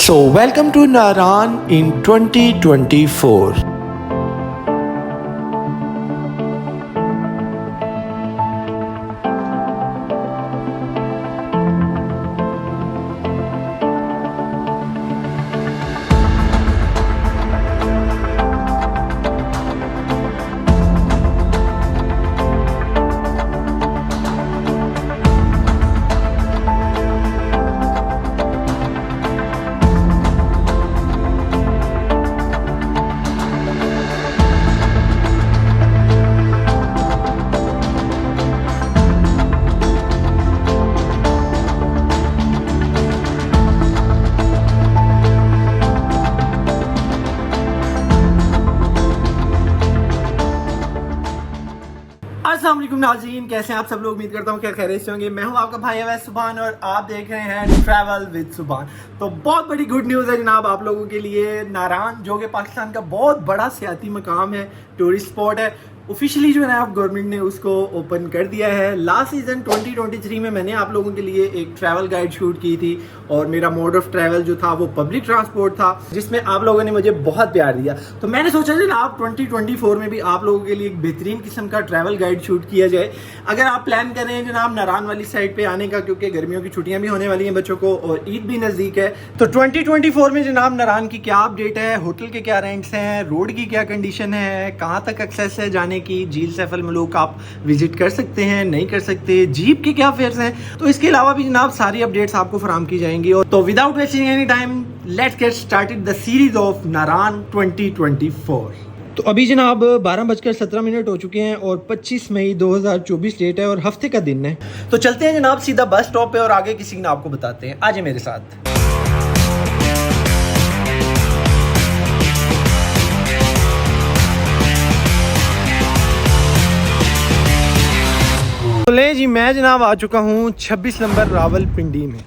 So, welcome to Naran in 2024. अस्सलाम वालेकुम नाज़रीन, कैसे हैं आप सब लोग। उम्मीद करता हूँ क्या खैरियत से होंगे। मैं हूँ आपका भाई अवैस सुभान और आप देख रहे हैं ट्रैवल विद सुभान। तो बहुत बड़ी गुड न्यूज़ है जनाब आप लोगों के लिए। नारान जो कि पाकिस्तान का बहुत बड़ा सियाती मकाम है, टूरिस्ट स्पॉट है, ऑफिशियली जो है ना आप गवर्नमेंट ने उसको ओपन कर दिया है। लास्ट सीज़न 2023 में मैंने आप लोगों के लिए एक ट्रैवल गाइड शूट की थी और मेरा मोड ऑफ ट्रैवल जो था वो पब्लिक ट्रांसपोर्ट था, जिसमें आप लोगों ने मुझे बहुत प्यार दिया। तो मैंने सोचा जनाब 2024 में भी आप लोगों के लिए एक बेहतरीन किस्म का ट्रैवल गाइड शूट किया जाए। अगर आप प्लान कर रहे हैं जनाब नारान वाली साइड पे आने का, क्योंकि गर्मियों की छुट्टियां भी होने वाली हैं बच्चों को और ईद भी नज़दीक है, तो 2024 में जनाब नारान की क्या अपडेट है, होटल के क्या रेंट्स हैं, रोड की क्या कंडीशन है, कहाँ तक एक्सेस है जाने की, झील सैफल मलूक आप विजिट कर सकते हैं नहीं कर सकते, जीप के क्या फेयर्स हैं, तो इसके अलावा भी जनाब सारी अपडेट्स आपको फराहम की जाएंगी। और तो without wasting any time let's get started the series of नारान 2024। तो अभी जनाब 12:17 हो चुके हैं और 25 मई 2024 डेट है और हफ्ते का दिन है। तो चलते हैं जनाब सीधा बस स्टॉप पे और आगे किसी ने आपको बताते हैं। आजे मेरे साथ। तो ले जी, मैं जनाब आ चुका हूँ 26 नंबर रावलपिंडी में।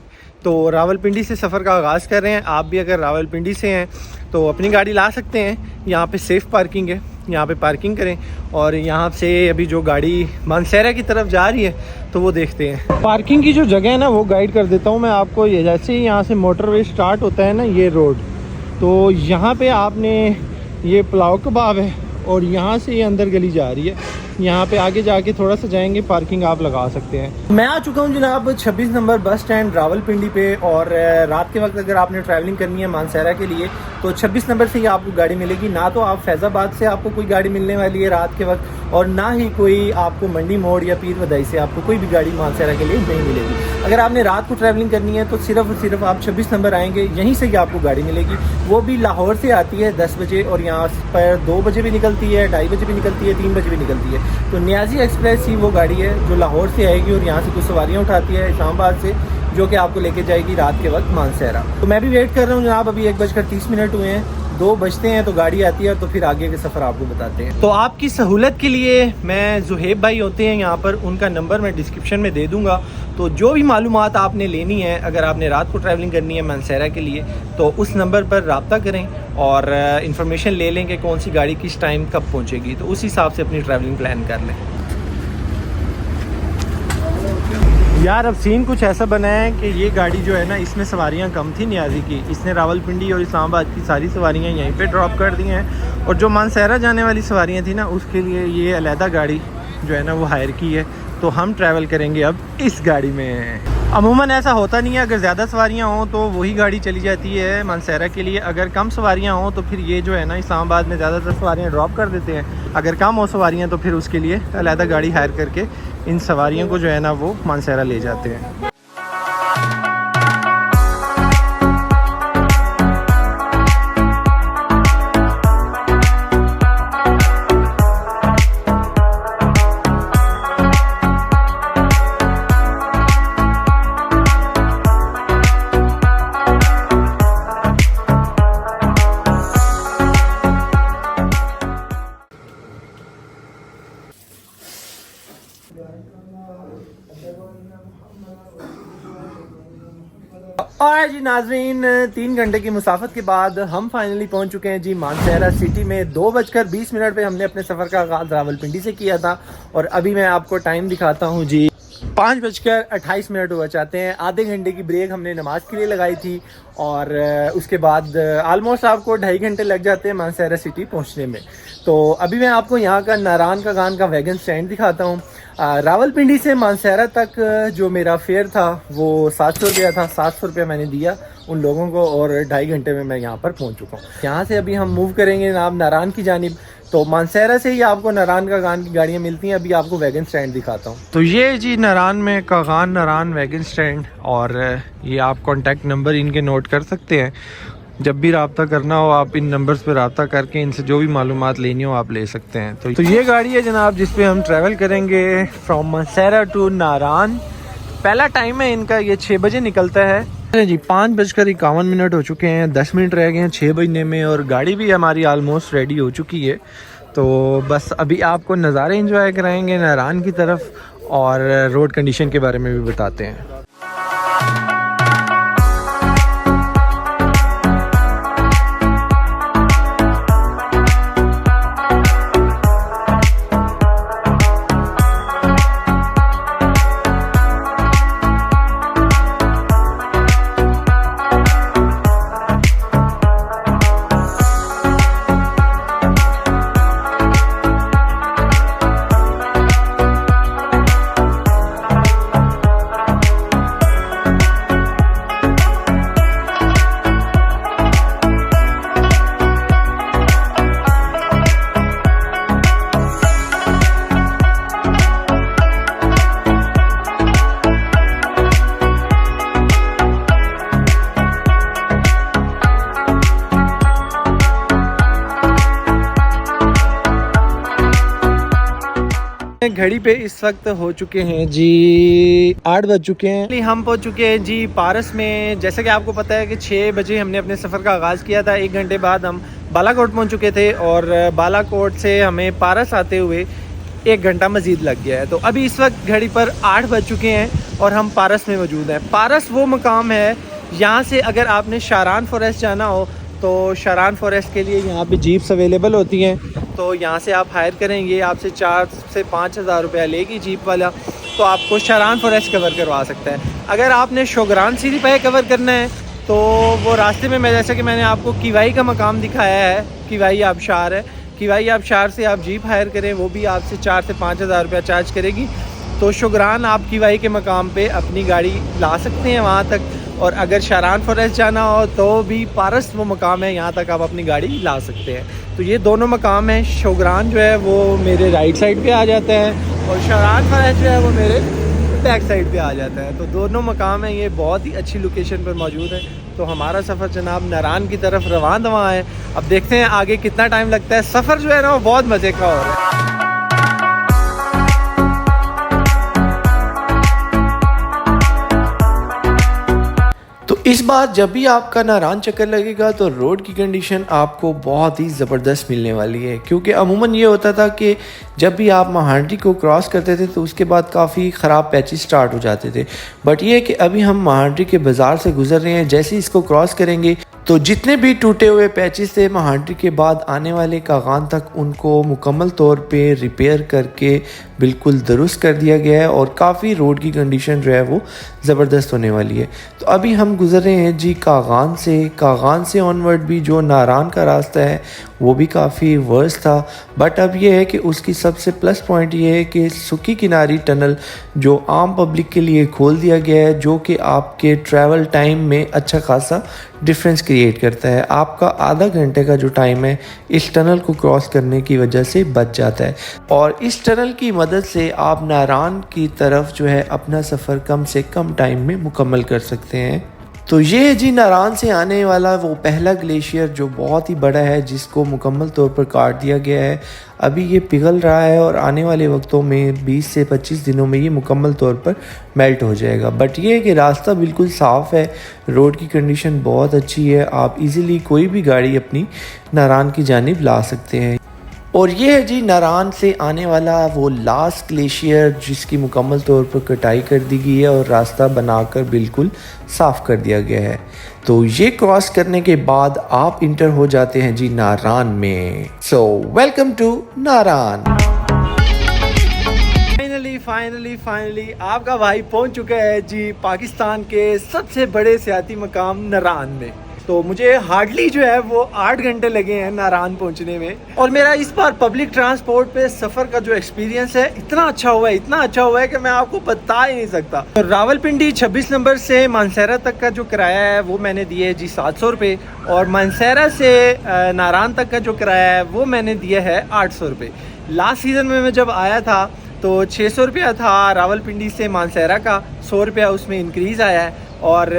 तो रावलपिंडी से सफ़र का आगाज़ कर रहे हैं। आप भी अगर रावलपिंडी से हैं तो अपनी गाड़ी ला सकते हैं। यहाँ पे सेफ़ पार्किंग है, यहाँ पे पार्किंग करें और यहाँ से अभी जो गाड़ी मानसेरा की तरफ जा रही है तो वो देखते हैं। पार्किंग की जो जगह है ना वो गाइड कर देता हूँ मैं आपको। ये जैसे ही यहाँ से मोटरवे स्टार्ट होता है ना ये रोड, तो यहाँ पे आपने ये पुलाव कबाब है और यहाँ से ये अंदर गली जा रही है। यहाँ पे आगे जाके थोड़ा सा जाएंगे, पार्किंग आप लगा सकते हैं। मैं आ चुका हूँ जनाब 26 नंबर बस स्टैंड रावलपिंडी पे। और रात के वक्त अगर आपने ट्रैवलिंग करनी है मानसेरा के लिए तो 26 नंबर से ही आपको गाड़ी मिलेगी। ना तो आप फैज़ाबाद से आपको कोई गाड़ी मिलने वाली है रात के वक्त, और ना ही कोई आपको मंडी मोड़ या पीर वदाई से आपको कोई भी गाड़ी मानसेरा के लिए नहीं मिलेगी। अगर आपने रात को ट्रैवलिंग करनी है तो सिर्फ और सिर्फ आप 26 नंबर आएंगे, यहीं से ही आपको गाड़ी मिलेगी। वो भी लाहौर से आती है 10 बजे और यहाँ पर 2 बजे भी निकलती है, 2:30 बजे भी निकलती है, 3 बजे भी निकलती है। तो नियाजी एक्सप्रेस ही वो गाड़ी है जो लाहौर से आएगी और यहाँ से कुछ सवारियाँ उठाती है इस्लामाबाद से, जो कि आपको लेके जाएगी रात के वक्त मानसेरा। तो मैं भी वेट कर रहा हूँ जनाब, अभी 1:30 हुए हैं, 2 बजते हैं तो गाड़ी आती है तो फिर आगे के सफ़र आपको बताते हैं। तो आपकी सहूलत के लिए मैं जुहेब भाई होते हैं यहाँ पर, उनका नंबर मैं डिस्क्रिप्शन में दे दूँगा। तो जो भी मालूमात आपने लेनी है, अगर आपने रात को ट्रैवलिंग करनी है मानसेरा के लिए तो उस नंबर पर रब्ता करें और इन्फॉर्मेशन ले लें कि कौन सी गाड़ी किस टाइम कब पहुँचेगी, तो उस हिसाब से अपनी ट्रैवलिंग प्लान कर लें। यार अब सीन कुछ ऐसा बना है कि ये गाड़ी जो है ना इसमें सवारियां कम थी नियाजी की, इसने रावलपिंडी और इस्लामाबाद की सारी सवारियां यहीं पे ड्रॉप कर दी हैं और जो मानसेरा जाने वाली सवारियां थी ना उसके लिए ये अलहदा गाड़ी जो है ना वो हायर की है। तो हम ट्रैवल करेंगे अब इस गाड़ी में। अमूमन ऐसा होता नहीं है, अगर ज़्यादा सवारियां हों तो वही गाड़ी चली जाती है मानसेरा के लिए, अगर कम सवारियां हों तो फिर ये जो है ना इस्लामाबाद में ज़्यादातर सवारियां ड्रॉप कर देते हैं। अगर कम हो सवारियां तो फिर उसके लिए अलहदा गाड़ी हायर करके इन सवारियों को जो है ना वो मानसेरा ले जाते हैं। और जी नाजरीन, 3 घंटे की मुसाफत के बाद हम फाइनली पहुंच चुके हैं जी मानसेरा सिटी में। 2:20 पे हमने अपने सफ़र का आगाज़ रावलपिंडी से किया था और अभी मैं आपको टाइम दिखाता हूं जी 5:28 हुआ चाहते हैं। आधे घंटे की ब्रेक हमने नमाज के लिए लगाई थी और उसके बाद आलमोस्ट आपको 2.5 घंटे लग जाते हैं मानसेरा सिटी पहुंचने में। तो अभी मैं आपको यहाँ का नारान का गान का वैगन स्टैंड दिखाता हूँ। रावलपिंडी से मानसेरा तक जो मेरा फेयर था वो 700 रुपया था। 700 रुपया मैंने दिया उन लोगों को और 2.5 घंटे में मैं यहाँ पर पहुँच चुका हूँ। यहाँ से अभी हम मूव करेंगे जनाब नारान की जानिब। तो मानसेरा से ही आपको नारान का गान की गाड़ियाँ मिलती हैं। अभी आपको वैगन स्टैंड दिखाता हूँ। तो ये जी नारान में कागान नारान वैगन स्टैंड, और ये आप कॉन्टैक्ट नंबर इनके नोट कर सकते हैं। जब भी रब्ता करना हो आप इन नंबर्स पे रब्ता करके इनसे जो भी मालूमात लेनी हो आप ले सकते हैं। तो ये गाड़ी है जनाब जिस पे हम ट्रैवल करेंगे फ्रॉम मानसेरा टू नारान। पहला टाइम है इनका, ये 6 बजे निकलता है जी। 5:51 हो चुके हैं, 10 मिनट रह गए हैं 6 बजने में और गाड़ी भी हमारी ऑलमोस्ट रेडी हो चुकी है। तो बस अभी आपको नज़ारे इंजॉय कराएंगे नारान की तरफ और रोड कंडीशन के बारे में भी बताते हैं। घड़ी पे इस वक्त हो चुके हैं जी 8 बज चुके हैं। हम पहुंच चुके हैं जी पारस में। जैसे कि आपको पता है कि 6 बजे हमने अपने सफ़र का आगाज़ किया था। 1 घंटे बाद हम बालाकोट पहुंच चुके थे और बालाकोट से हमें पारस आते हुए 1 घंटा मज़ीद लग गया है। तो अभी इस वक्त घड़ी पर 8 बज चुके हैं और हम पारस में मौजूद हैं। पारस वो मकाम है, यहाँ से अगर आपने शारान फॉरेस्ट जाना हो तो शारान फॉरेस्ट के लिए यहाँ पे जीप्स अवेलेबल होती हैं। तो यहाँ से आप हायर करेंगे, आपसे 4 से 5 हज़ार रुपया लेगी जीप वाला, तो आपको शारान फॉरेस्ट कवर करवा सकता है। अगर आपने शोगरान सीरी पे कवर करना है तो वो रास्ते में मैं जैसे कि मैंने आपको किवाई का मकाम दिखाया है, किवाई आबशार है। किवाई आबशार से आप जीप हायर करें, वो भी आपसे 4 से 5 हज़ार रुपया चार्ज करेगी। तो शोगरान आप किवाई के मकाम पे अपनी गाड़ी ला सकते हैं वहाँ तक। और अगर शारान फॉरेस्ट जाना हो तो भी पारस वो मकाम है, यहाँ तक आप अपनी गाड़ी ला सकते हैं। तो ये दोनों मकाम हैं। शोगरान जो है वो मेरे राइट साइड पे आ जाता है और शारान फॉरेस्ट जो है वो मेरे बैक साइड पे आ जाता है। तो दोनों मकाम हैं, ये बहुत ही अच्छी लोकेशन पर मौजूद है। तो हमारा सफ़र जनाब नारान की तरफ रवान दवा है। अब देखते हैं आगे कितना टाइम लगता है। सफ़र जो है ना वो बहुत मज़े का हो रहा है। इस बार जब भी आपका नारान चक्कर लगेगा तो रोड की कंडीशन आपको बहुत ही ज़बरदस्त मिलने वाली है। क्योंकि अमूमन ये होता था कि जब भी आप महांडी को क्रॉस करते थे तो उसके बाद काफ़ी ख़राब पैचेस स्टार्ट हो जाते थे। बट ये है कि अभी हम महांडी के बाज़ार से गुजर रहे हैं। जैसे ही इसको क्रॉस करेंगे तो जितने भी टूटे हुए पैचेस थे महांडी के बाद आने वाले कागान तक, उनको मुकम्मल तौर पे रिपेयर करके बिल्कुल दुरुस्त कर दिया गया है और काफ़ी रोड की कंडीशन जो है वो ज़बरदस्त होने वाली है। तो अभी हम गुजर रहे हैं जी कागान से। कागान से ऑनवर्ड भी जो नारान का रास्ता है वो भी काफ़ी वर्स था। बट अब ये है कि उसकी सबसे प्लस पॉइंट ये है कि सुखी किनारी टनल जो आम पब्लिक के लिए खोल दिया गया है, जो कि आपके ट्रैवल टाइम में अच्छा खासा डिफरेंस क्रिएट करता है। आपका आधा घंटे का जो टाइम है इस टनल को क्रॉस करने की वजह से बच जाता है और इस टनल की मदद से आप नारान की तरफ जो है अपना सफ़र कम से कम टाइम में मुकम्मल कर सकते हैं। तो ये है जी नारान से आने वाला वो पहला ग्लेशियर जो बहुत ही बड़ा है, जिसको मुकम्मल तौर पर काट दिया गया है। अभी ये पिघल रहा है और आने वाले वक्तों में 20 से 25 दिनों में ये मुकम्मल तौर पर मेल्ट हो जाएगा। बट ये है कि रास्ता बिल्कुल साफ़ है, रोड की कंडीशन बहुत अच्छी है। आप इजीली कोई भी गाड़ी अपनी नारान की जानिब ला सकते हैं। और ये है जी नारान से आने वाला वो लास्ट ग्लेशियर जिसकी मुकम्मल तौर पर कटाई कर दी गई है और रास्ता बनाकर बिल्कुल साफ़ कर दिया गया है। तो ये क्रॉस करने के बाद आप इंटर हो जाते हैं जी नारान फाइनली आपका भाई पहुंच चुका है जी पाकिस्तान के सबसे बड़े सियाती मकाम नारान में। तो मुझे हार्डली जो है वो 8 घंटे लगे हैं नारान पहुंचने में। और मेरा इस बार पब्लिक ट्रांसपोर्ट पे सफ़र का जो एक्सपीरियंस है इतना अच्छा हुआ है कि मैं आपको बता ही नहीं सकता। तो रावलपिंडी 26 नंबर से मानसहरा तक का जो किराया है वो मैंने दिया है जी 700 रुपये, और मानसहरा से नारान तक का जो किराया है वो मैंने दिया है 800 रुपये। लास्ट सीज़न में मैं जब आया था तो 600 रुपया था रावलपिंडी से मानसहरा का, 100 रुपया उसमें इंक्रीज़ आया है। और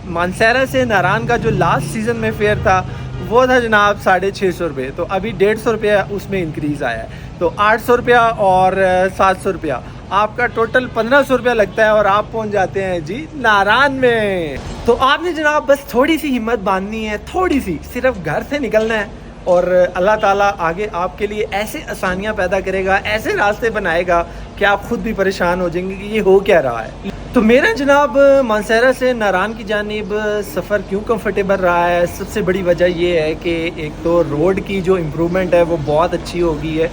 मानसहरा से नारान का जो लास्ट सीज़न में फेयर था वो था जनाब 650 रुपये, तो अभी 150 रुपया उसमें इंक्रीज़ आया है। तो 800 रुपया और 700 रुपया आपका टोटल 1500 रुपया लगता है और आप पहुंच जाते हैं जी नारान में। तो आपने जनाब बस थोड़ी सी हिम्मत बांधनी है, थोड़ी सी, सिर्फ घर से निकलना है और अल्लाह ताला आगे आपके लिए ऐसे आसानियाँ पैदा करेगा, ऐसे रास्ते बनाएगा कि आप खुद भी परेशान हो जाएंगे कि ये हो क्या रहा है। तो मेरा जनाब मानसहरा से नारान की जानिब सफ़र क्यों कंफर्टेबल रहा है, सबसे बड़ी वजह ये है कि एक तो रोड की जो इम्प्रूवमेंट है वो बहुत अच्छी हो गई है।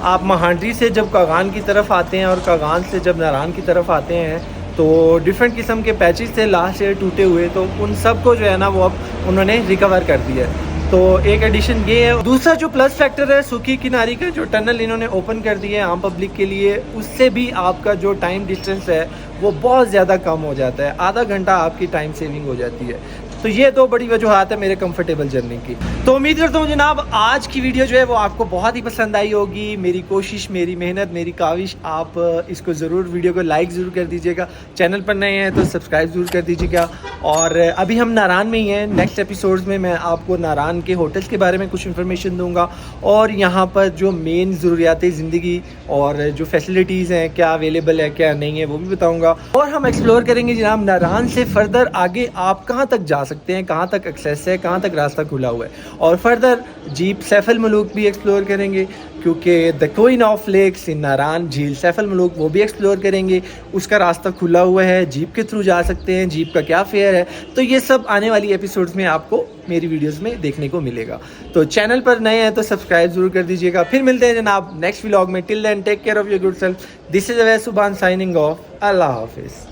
आप महांडरी से जब कागान की तरफ आते हैं और कागान से जब नारान की तरफ आते हैं तो डिफरेंट किस्म के पैचेस थे लास्ट ईयर टूटे हुए, तो उन सब को जो है ना वो अब उन्होंने रिकवर कर दिया है। तो एक एडिशन ये है। दूसरा जो प्लस फैक्टर है सूखी किनारी का जो टनल इन्होंने ओपन कर दिया है आम पब्लिक के लिए, उससे भी आपका जो टाइम डिस्टेंस है वो बहुत ज़्यादा कम हो जाता है, आधा घंटा आपकी टाइम सेविंग हो जाती है। तो ये दो बड़ी वजूहत है मेरे कंफर्टेबल जर्नी की। तो उम्मीद करता हूँ जनाब आज की वीडियो जो है वो आपको बहुत ही पसंद आई होगी। मेरी कोशिश, मेरी मेहनत, मेरी काविश, आप इसको ज़रूर वीडियो को लाइक ज़रूर कर दीजिएगा। चैनल पर नए हैं तो सब्सक्राइब ज़रूर कर दीजिएगा। और अभी हम नारान में ही हैं, नेक्स्ट एपिसोड्स में मैं आपको नारान के होटल्स के बारे में कुछ इन्फॉर्मेशन दूँगा और यहाँ पर जो मेन ज़रूरियात ज़िंदगी और जो फैसिलिटीज़ हैं क्या अवेलेबल है क्या नहीं है वो भी बताऊँगा। और हम एक्सप्लोर करेंगे जनाब नारान से फर्दर आगे आप कहाँ तक जा सकते हैं, कहाँ तक एक्सेस है, कहाँ तक रास्ता खुला हुआ है। और फर्दर जीप सैफ अल मलूक भी एक्सप्लोर करेंगे क्योंकि द क्वीन ऑफ लेक्स इन नारान झील सैफ अल मलूक वो भी एक्सप्लोर करेंगे, उसका रास्ता खुला हुआ है, जीप के थ्रू जा सकते हैं, जीप का क्या फेयर है। तो ये सब आने वाली एपिसोड्स में आपको मेरी वीडियोस में देखने को मिलेगा। तो चैनल पर नए हैं तो सब्सक्राइब जरूर कर दीजिएगा। फिर मिलते हैं जनाब नेक्स्ट व्लॉग में। Till then take care of your good self. This is Awais Subhan signing of. अल्लाह हाफिज़।